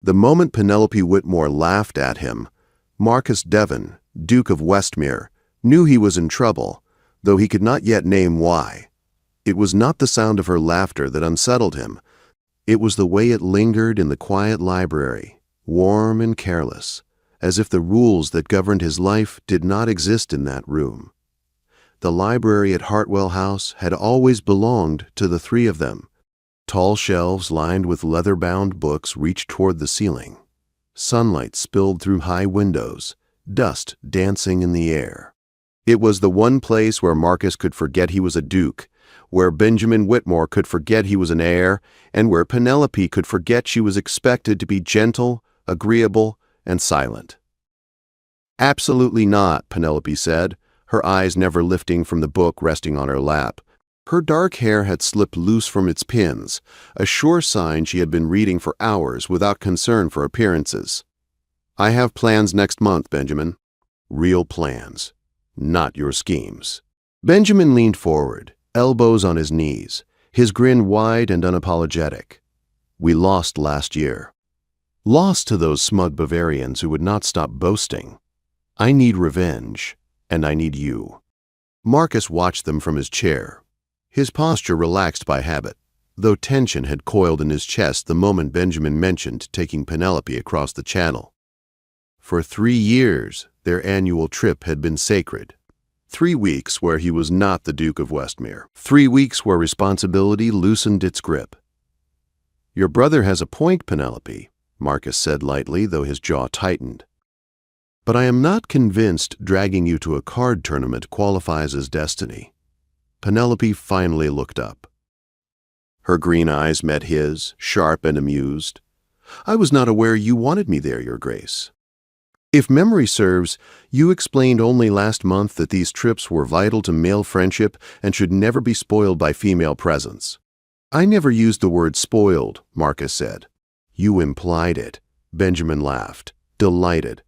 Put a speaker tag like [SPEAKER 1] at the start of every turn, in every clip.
[SPEAKER 1] The moment Penelope Whitmore laughed at him, Marcus Devon, Duke of Westmere, knew he was in trouble, though he could not yet name why. It was not the sound of her laughter that unsettled him. It was the way it lingered in the quiet library, warm and careless, as if the rules that governed his life did not exist in that room. The library at Hartwell House had always belonged to the three of them. Tall shelves lined with leather-bound books reached toward the ceiling. Sunlight spilled through high windows, dust dancing in the air. It was the one place where Marcus could forget he was a duke, where Benjamin Whitmore could forget he was an heir, and where Penelope could forget she was expected to be gentle, agreeable, and silent. "Absolutely not," Penelope said, her eyes never lifting from the book resting on her lap. Her dark hair had slipped loose from its pins, a sure sign she had been reading for hours without concern for appearances. "I have plans next month, Benjamin. Real plans, not your schemes." Benjamin leaned forward, elbows on his knees, his grin wide and unapologetic. "We lost last year. Lost to those smug Bavarians who would not stop boasting. I need revenge, and I need you." Marcus watched them from his chair, his posture relaxed by habit, though tension had coiled in his chest the moment Benjamin mentioned taking Penelope across the channel. For 3 years, their annual trip had been sacred. 3 weeks where he was not the Duke of Westmere. 3 weeks where responsibility loosened its grip. "Your brother has a point, Penelope," Marcus said lightly, though his jaw tightened. "But I am not convinced dragging you to a card tournament qualifies as destiny." Penelope finally looked up. Her green eyes met his, sharp and amused. "I was not aware you wanted me there, Your Grace. If memory serves, you explained only last month that these trips were vital to male friendship and should never be spoiled by female presence." "I never used the word spoiled," Marcus said. "You implied it." Benjamin laughed, delighted.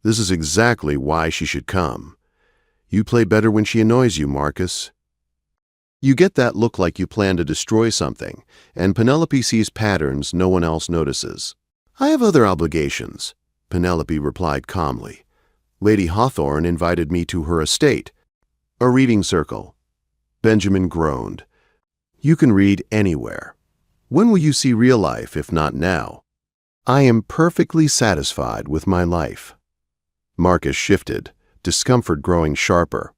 [SPEAKER 1] "This is exactly why she should come. You play better when she annoys you, Marcus. You get that look like you plan to destroy something, and Penelope sees patterns no one else notices." "I have other obligations," Penelope replied calmly. "Lady Hawthorne invited me to her estate." "A reading circle." Benjamin groaned. "You can read anywhere. When will you see real life, if not now?" "I am perfectly satisfied with my life." Marcus shifted, discomfort growing sharper.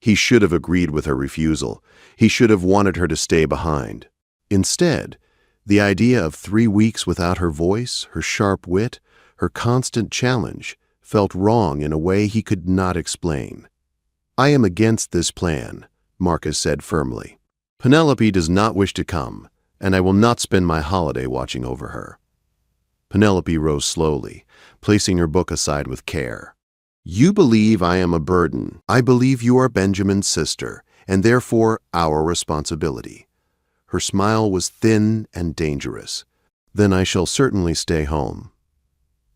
[SPEAKER 1] He should have agreed with her refusal. He should have wanted her to stay behind. Instead, the idea of 3 weeks without her voice, her sharp wit, her constant challenge, felt wrong in a way he could not explain. "I am against this plan," Marcus said firmly. "Penelope does not wish to come, and I will not spend my holiday watching over her." Penelope rose slowly, placing her book aside with care. "You believe I am a burden. I believe you are Benjamin's sister, and therefore our responsibility." Her smile was thin and dangerous. "Then I shall certainly stay home."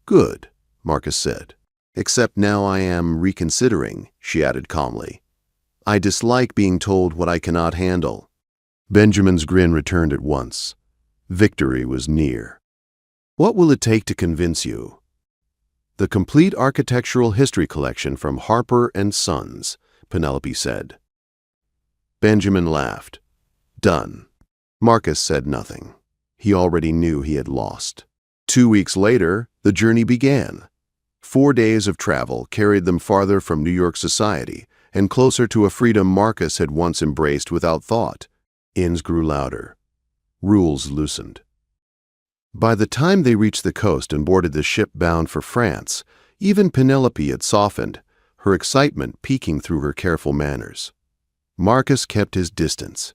[SPEAKER 1] "Good," Marcus said. "Except now I am reconsidering," she added calmly. "I dislike being told what I cannot handle." Benjamin's grin returned at once. Victory was near. "What will it take to convince you?" "The complete architectural history collection from Harper and Sons," Penelope said. Benjamin laughed. "Done." Marcus said nothing. He already knew he had lost. 2 weeks later, the journey began. 4 days of travel carried them farther from New York society and closer to a freedom Marcus had once embraced without thought. Inns grew louder. Rules loosened. By the time they reached the coast and boarded the ship bound for France, even Penelope had softened, her excitement peeking through her careful manners. Marcus kept his distance.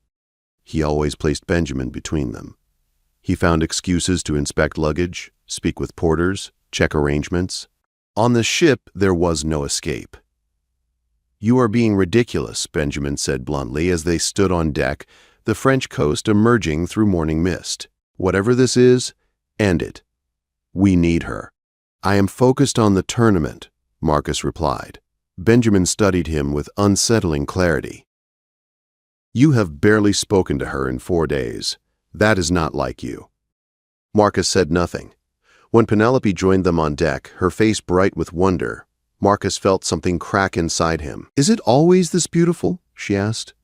[SPEAKER 1] He always placed Benjamin between them. He found excuses to inspect luggage, speak with porters, check arrangements. On the ship, there was no escape. "You are being ridiculous," Benjamin said bluntly as they stood on deck, the French coast emerging through morning mist. "Whatever this is, end it. We need her." "I am focused on the tournament," Marcus replied. Benjamin studied him with unsettling clarity. "You have barely spoken to her in 4 days. That is not like you." Marcus said nothing. When Penelope joined them on deck, her face bright with wonder, Marcus felt something crack inside him. "Is it always this beautiful?" she asked.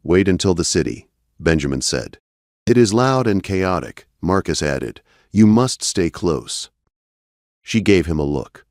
[SPEAKER 1] "Wait until the city," Benjamin said. "It is loud and chaotic," Marcus added. "You must stay close." She gave him a look.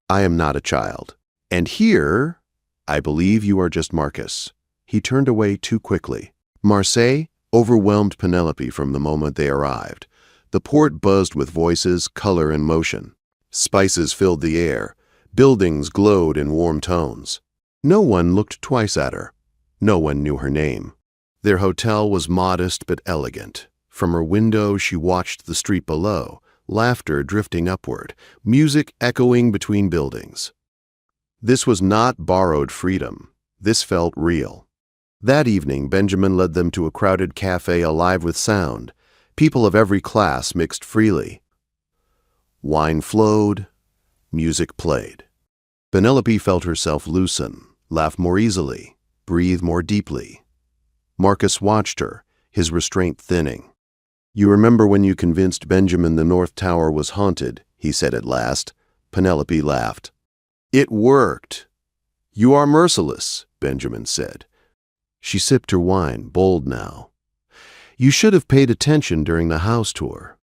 [SPEAKER 1] "I am not a child. And here, I believe you are just Marcus." He turned away too quickly. Marseille overwhelmed Penelope from the moment they arrived. The port buzzed with voices, color, and motion. Spices filled the air. Buildings glowed in warm tones. No one looked twice at her. No one knew her name. Their hotel was modest but elegant. From her window she watched the street below, laughter drifting upward, music echoing between buildings. This was not borrowed freedom. This felt real. That evening, Benjamin led them to a crowded cafe alive with sound. People of every class mixed freely. Wine flowed. Music played. Penelope felt herself loosen, laugh more easily, breathe more deeply. Marcus watched her, his restraint thinning. "You remember when you convinced Benjamin the North Tower was haunted?" he said at last. Penelope laughed. "It worked." "You are merciless," Benjamin said. She sipped her wine, bold now. "You should have paid attention during the house tour."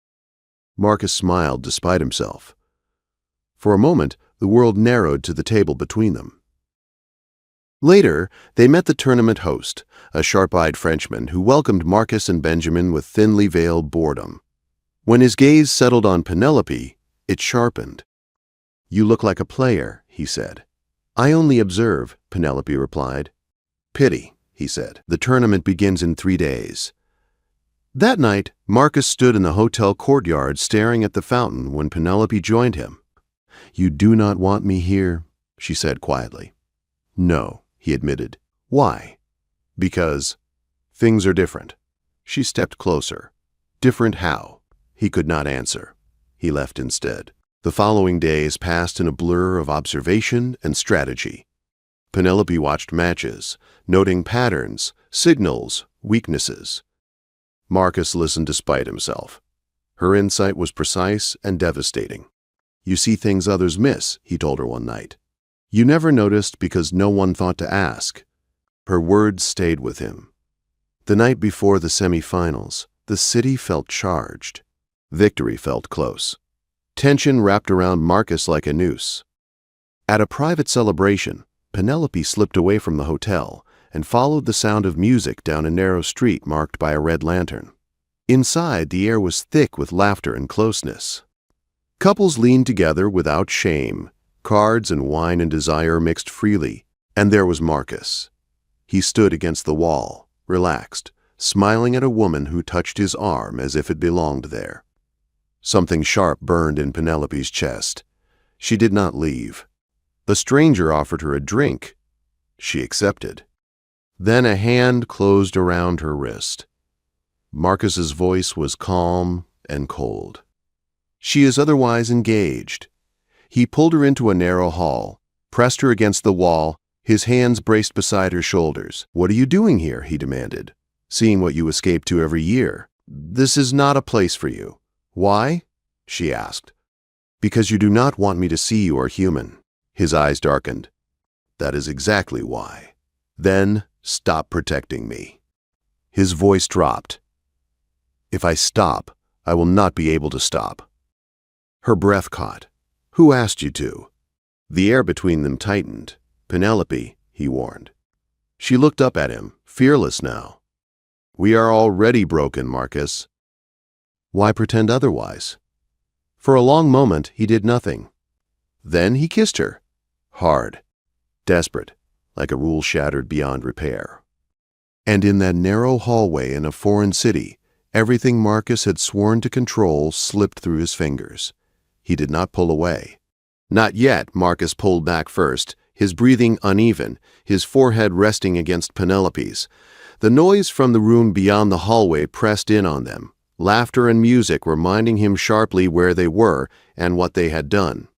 [SPEAKER 1] Marcus smiled despite himself. For a moment, the world narrowed to the table between them. Later, they met the tournament host, a sharp-eyed Frenchman who welcomed Marcus and Benjamin with thinly veiled boredom. When his gaze settled on Penelope, it sharpened. "You look like a player," he said. "I only observe," Penelope replied. "Pity," he said. "The tournament begins in 3 days." That night, Marcus stood in the hotel courtyard staring at the fountain when Penelope joined him. "You do not want me here," she said quietly. "No," he admitted. "Why?" "Because things are different." She stepped closer. Different how? He could not answer. He left instead. The following days passed in a blur of observation and strategy. Penelope watched matches, noting patterns, signals, weaknesses. Marcus listened despite himself. Her insight was precise and devastating. "You see things others miss," he told her one night. "You never noticed because no one thought to ask." Her words stayed with him. The night before the semifinals, the city felt charged. Victory felt close. Tension wrapped around Marcus like a noose. At a private celebration, Penelope slipped away from the hotel and followed the sound of music down a narrow street marked by a red lantern. Inside, the air was thick with laughter and closeness. Couples leaned together without shame. Cards and wine and desire mixed freely, and there was Marcus. He stood against the wall, relaxed, smiling at a woman who touched his arm as if it belonged there. Something sharp burned in Penelope's chest. She did not leave. The stranger offered her a drink. She accepted. Then a hand closed around her wrist. Marcus's voice was calm and cold. "She is otherwise engaged." He pulled her into a narrow hall, pressed her against the wall, his hands braced beside her shoulders. "What are you doing here?" he demanded. "Seeing what you escape to every year. This is not a place for you." "Why?" she asked. "Because you do not want me to see you are human." His eyes darkened. "That is exactly why." "Then stop protecting me." His voice dropped. "If I stop, I will not be able to stop." Her breath caught. "Who asked you to?" The air between them tightened. "Penelope," he warned. She looked up at him, fearless now. "We are already broken, Marcus." Why pretend otherwise? For a long moment, he did nothing. Then he kissed her. Hard. Desperate, like a rule shattered beyond repair. And in that narrow hallway in a foreign city, everything Marcus had sworn to control slipped through his fingers. He did not pull away. Not yet, Marcus pulled back first, his breathing uneven, his forehead resting against Penelope's. The noise from the room beyond the hallway pressed in on them, laughter and music reminding him sharply where they were and what they had done.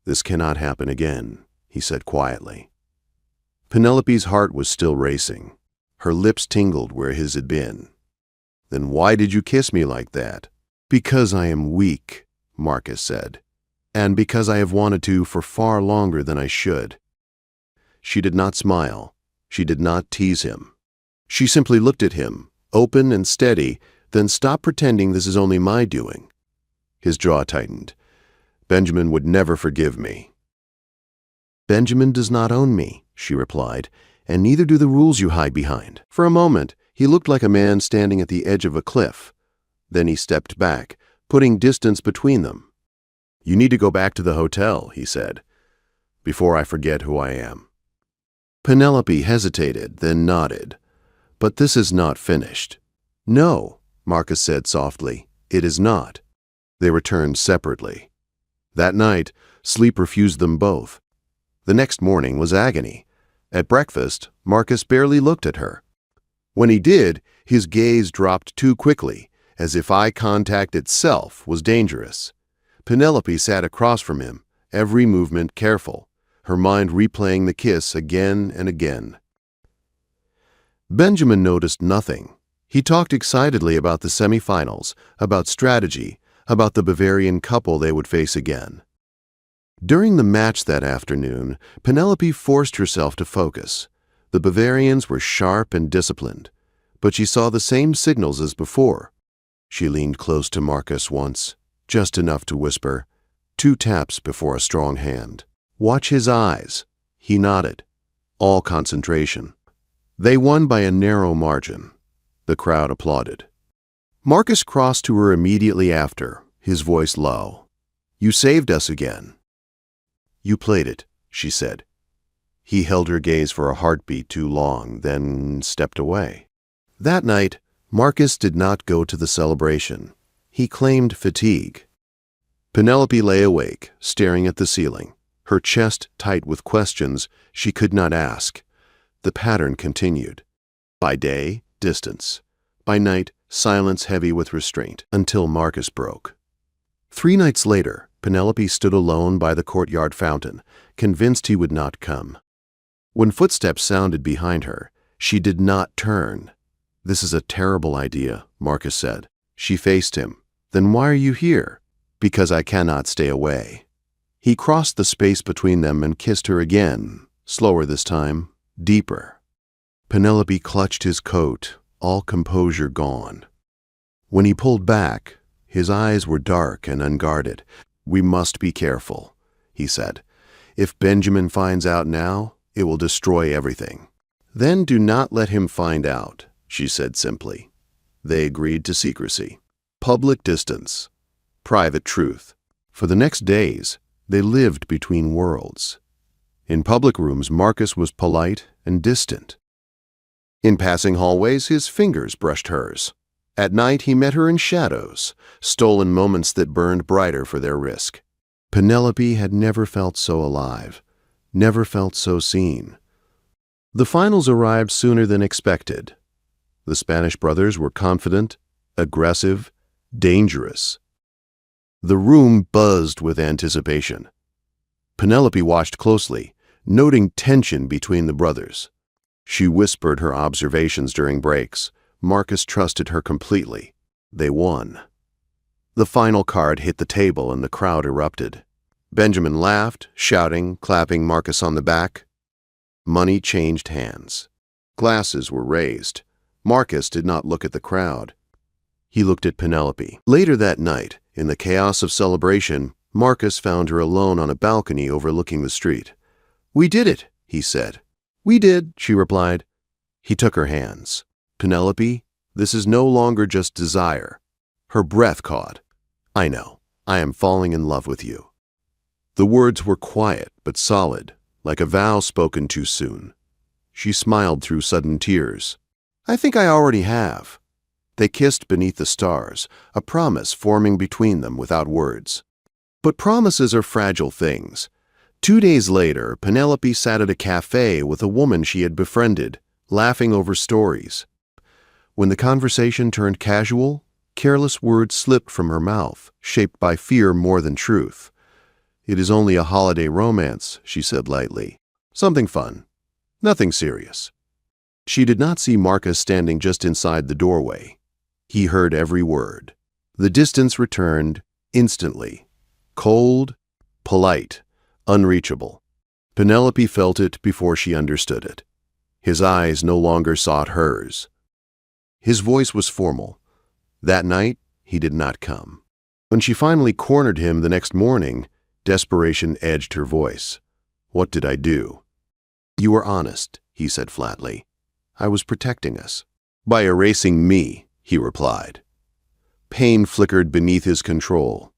[SPEAKER 1] "This cannot happen again," he said quietly. Penelope's heart was still racing. Her lips tingled where his had been. "Then why did you kiss me like that?" "Because I am weak," Marcus said, "and because I have wanted to for far longer than I should." She did not smile. She did not tease him. She simply looked at him, open and steady, then stopped pretending this is only my doing. His jaw tightened. "Benjamin would never forgive me." "Benjamin does not own me," she replied, "and neither do the rules you hide behind." For a moment, he looked like a man standing at the edge of a cliff. Then he stepped back, putting distance between them. "You need to go back to the hotel," he said, "before I forget who I am." Penelope hesitated, then nodded. "But this is not finished." "No," Marcus said softly, "it is not." They returned separately. That night, sleep refused them both. The next morning was agony. At breakfast, Marcus barely looked at her. When he did, his gaze dropped too quickly, as if eye contact itself was dangerous. Penelope sat across from him, every movement careful, her mind replaying the kiss again and again. Benjamin noticed nothing. He talked excitedly about the semifinals, about strategy, about the Bavarian couple they would face again. During the match that afternoon, Penelope forced herself to focus. The Bavarians were sharp and disciplined, but she saw the same signals as before. She leaned close to Marcus once, just enough to whisper, 2 taps before a strong hand. "Watch his eyes." He nodded. All concentration. They won by a narrow margin. The crowd applauded. Marcus crossed to her immediately after, his voice low. "You saved us again." "You played it," she said. He held her gaze for a heartbeat too long, then stepped away. That night, Marcus did not go to the celebration. He claimed fatigue. Penelope lay awake, staring at the ceiling, her chest tight with questions she could not ask. The pattern continued. By day, distance. By night, silence heavy with restraint, until Marcus broke. 3 nights later, Penelope stood alone by the courtyard fountain, convinced he would not come. When footsteps sounded behind her, she did not turn. "This is a terrible idea," Marcus said. She faced him. "Then why are you here?" "Because I cannot stay away." He crossed the space between them and kissed her again, slower this time, deeper. Penelope clutched his coat, all composure gone. When he pulled back, his eyes were dark and unguarded. "We must be careful," he said. "If Benjamin finds out now, it will destroy everything." "Then do not let him find out," she said simply. They agreed to secrecy. Public distance. Private truth. For the next days, they lived between worlds. In public rooms, Marcus was polite and distant. In passing hallways, his fingers brushed hers. At night, he met her in shadows, stolen moments that burned brighter for their risk. Penelope had never felt so alive, never felt so seen. The finals arrived sooner than expected. The Spanish brothers were confident, aggressive, dangerous. The room buzzed with anticipation. Penelope watched closely, noting tension between the brothers. She whispered her observations during breaks. Marcus trusted her completely. They won. The final card hit the table and the crowd erupted. Benjamin laughed, shouting, clapping Marcus on the back. Money changed hands. Glasses were raised. Marcus did not look at the crowd. He looked at Penelope. Later that night, in the chaos of celebration, Marcus found her alone on a balcony overlooking the street. "We did it," he said. "We did," she replied. He took her hands. "Penelope, this is no longer just desire." Her breath caught. "I know. I am falling in love with you." The words were quiet but solid, like a vow spoken too soon. She smiled through sudden tears. "I think I already have." They kissed beneath the stars, a promise forming between them without words. But promises are fragile things. 2 days later, Penelope sat at a cafe with a woman she had befriended, laughing over stories. When the conversation turned casual, careless words slipped from her mouth, shaped by fear more than truth. "It is only a holiday romance," she said lightly. "Something fun. Nothing serious." She did not see Marcus standing just inside the doorway. He heard every word. The distance returned instantly, Cold, polite, unreachable. Penelope felt it before she understood it. His eyes no longer sought hers. His voice was formal. That night, he did not come. When she finally cornered him the next morning, desperation edged her voice. "What did I do?" "You were honest," he said flatly. "I was protecting us." "By erasing me," he replied. Pain flickered beneath his control.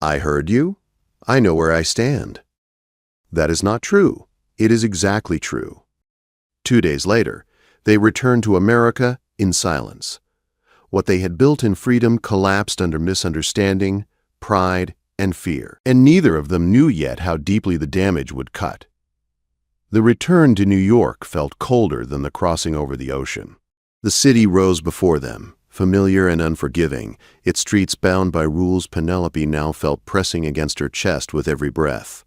[SPEAKER 1] "I heard you. I know where I stand." "That is not true." "It is exactly true." 2 days later, they returned to America in silence. What they had built in freedom collapsed under misunderstanding, pride, and fear, and neither of them knew yet how deeply the damage would cut. The return to New York felt colder than the crossing over the ocean. The city rose before them, familiar and unforgiving, its streets bound by rules Penelope now felt pressing against her chest with every breath.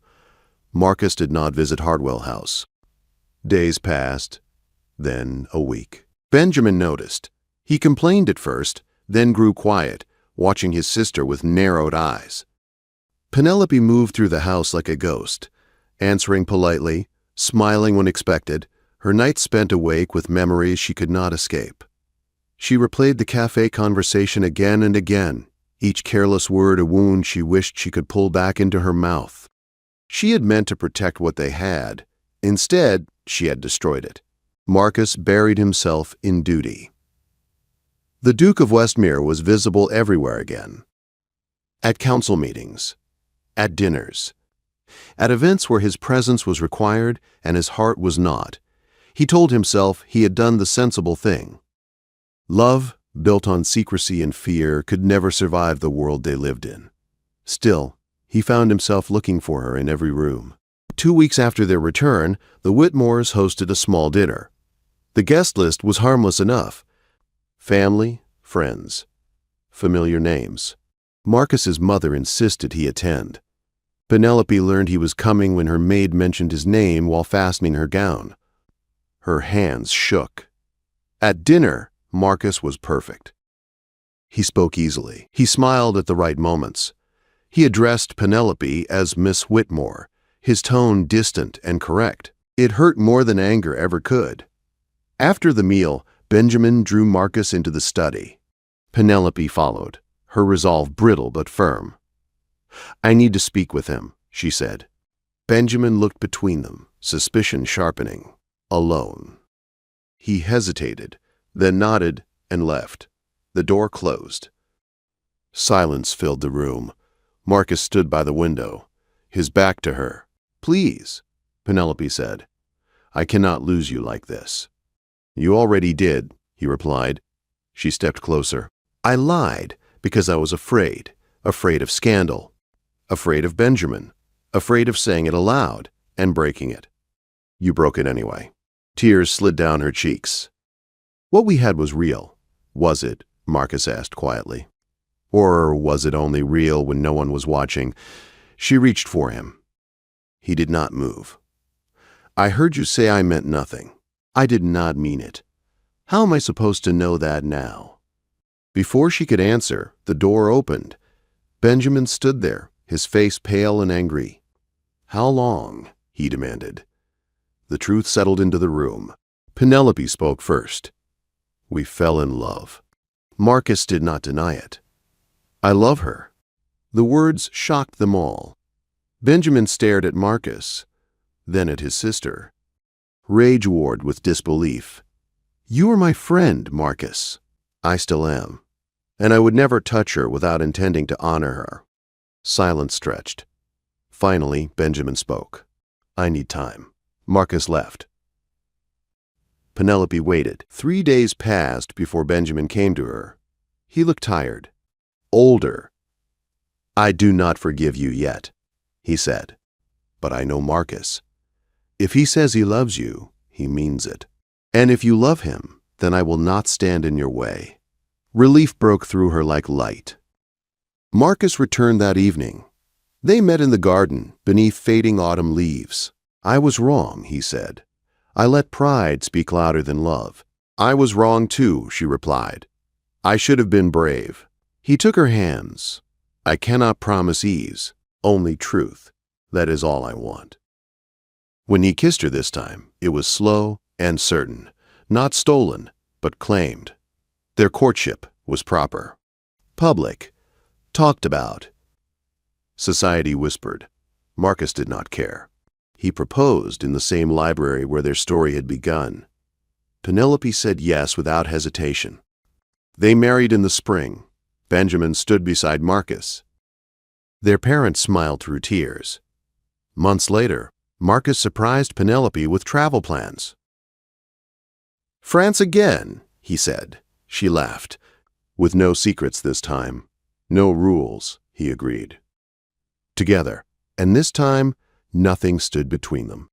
[SPEAKER 1] Marcus did not visit Hartwell House. Days passed, then a week. Benjamin noticed. He complained at first, then grew quiet, watching his sister with narrowed eyes. Penelope moved through the house like a ghost, answering politely, smiling when expected, her nights spent awake with memories she could not escape. She replayed the cafe conversation again and again, each careless word a wound she wished she could pull back into her mouth. She had meant to protect what they had. Instead, she had destroyed it. Marcus buried himself in duty. The Duke of Westmere was visible everywhere again. At council meetings, at dinners, at events where his presence was required and his heart was not. He told himself he had done the sensible thing. Love, built on secrecy and fear, could never survive the world they lived in. Still, he found himself looking for her in every room. 2 weeks after their return, the Whitmores hosted a small dinner. The guest list was harmless enough. Family, friends, familiar names. Marcus's mother insisted he attend. Penelope learned he was coming when her maid mentioned his name while fastening her gown. Her hands shook. At dinner, Marcus was perfect. He spoke easily. He smiled at the right moments. He addressed Penelope as Miss Whitmore, his tone distant and correct. It hurt more than anger ever could. After the meal, Benjamin drew Marcus into the study. Penelope followed, her resolve brittle but firm. "I need to speak with him," she said. Benjamin looked between them, suspicion sharpening. Alone. He hesitated, then nodded and left. The door closed. Silence filled the room. Marcus stood by the window, his back to her. "Please," Penelope said. "I cannot lose you like this." "You already did," he replied. She stepped closer. "I lied because I was afraid of scandal, afraid of Benjamin, afraid of saying it aloud and breaking it. You broke it anyway." Tears slid down her cheeks. "What we had was real, was it?" Marcus asked quietly. Or was it only real when no one was watching? She reached for him. He did not move. "I heard you say I meant nothing. I did not mean it. How am I supposed to know that now?" Before she could answer, the door opened. Benjamin stood there, his face pale and angry. "How long?" he demanded. The truth settled into the room. Penelope spoke first. "We fell in love." Marcus did not deny it. "I love her." The words shocked them all. Benjamin stared at Marcus, then at his sister. Rage warred with disbelief. "You are my friend, Marcus." "I still am. And I would never touch her without intending to honor her." Silence stretched. Finally, Benjamin spoke. "I need time." Marcus left. Penelope waited. 3 days passed before Benjamin came to her. He looked tired, older. "I do not forgive you yet," he said. "But I know Marcus. If he says he loves you, he means it. And if you love him, then I will not stand in your way." Relief broke through her like light. Marcus returned that evening. They met in the garden, beneath fading autumn leaves. "I was wrong," he said. "I let pride speak louder than love." "I was wrong too," she replied. "I should have been brave." He took her hands. "I cannot promise ease, only truth. That is all I want." When he kissed her this time, it was slow and certain, not stolen, but claimed. Their courtship was proper. Public. Talked about. Society whispered. Marcus did not care. He proposed in the same library where their story had begun. Penelope said yes without hesitation. They married in the spring. Benjamin stood beside Marcus. Their parents smiled through tears. Months later, Marcus surprised Penelope with travel plans. "France again," he said. She laughed. With no secrets this time. No rules, he agreed. Together, and this time, nothing stood between them.